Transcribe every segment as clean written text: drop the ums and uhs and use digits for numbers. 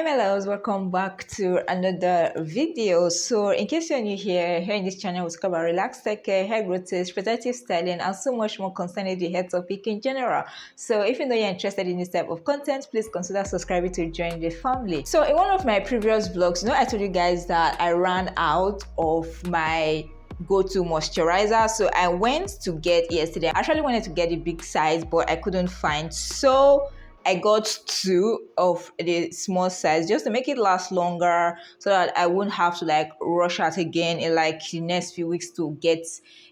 my loves, welcome back to another video. So in case you're new here in this channel we cover relaxed hair growth tips, protective styling, and so much more concerning the hair topic in general. So if you know you're interested in this type of content, please consider subscribing to join the family. So in one of my previous vlogs, I told you guys that I ran out of my go-to moisturizer, so I went to get yesterday. I actually wanted to get a big size, but I couldn't find, so I got two of the small size just to make it last longer, so that I wouldn't have to like rush out again in like the next few weeks to get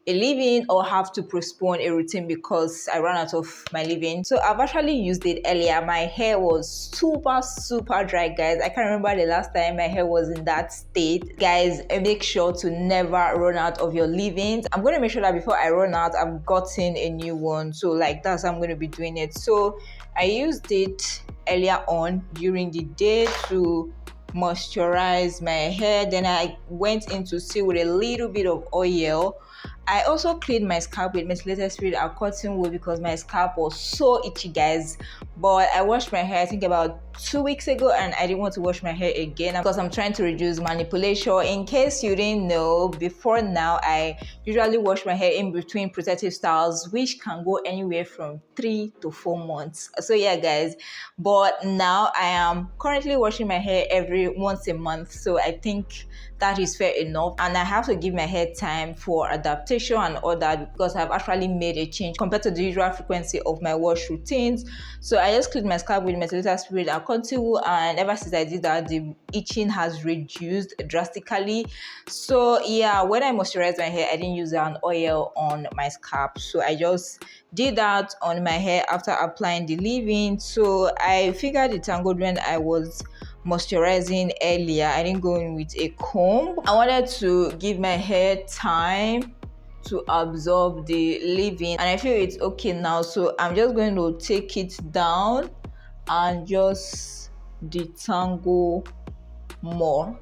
a leave-in or have to postpone a routine because I ran out of my leave-in. So I've actually used it earlier. My hair was super dry, guys. I can't remember the last time my hair was in that state. Guys, make sure to never run out of your leave-ins. I'm going to make sure that before I run out, I've gotten a new one. So like that's how I'm going to be doing it. So I used it earlier on during the day to moisturize my hair. Then I went in to seal with a little bit of oil. I also cleaned my scalp with methylated spirit and cotton wool because my scalp was so itchy, guys. But I washed my hair I think about 2 weeks ago, and I didn't want to wash my hair again because I'm trying to reduce manipulation. In case you didn't know, before now I usually wash my hair in between protective styles, which can go anywhere from 3 to 4 months. So yeah, guys, but now I am currently washing my hair once a month, so I think that is fair enough, and I have to give my hair time for adaptation and all that because I've actually made a change compared to the usual frequency of my wash routines. So I just cleaned my scalp with methylated spirit and cotton wool, and ever since I did that, the itching has reduced drastically. So yeah, when I moisturize my hair, I didn't use an oil on my scalp, so I just did that on my hair after applying the leave-in. So I figured it tangled when I was moisturizing earlier. I didn't go in with a comb. I wanted to give my hair time to absorb the leave-in, and I feel it's okay now. So I'm just going to take it down and just detangle more.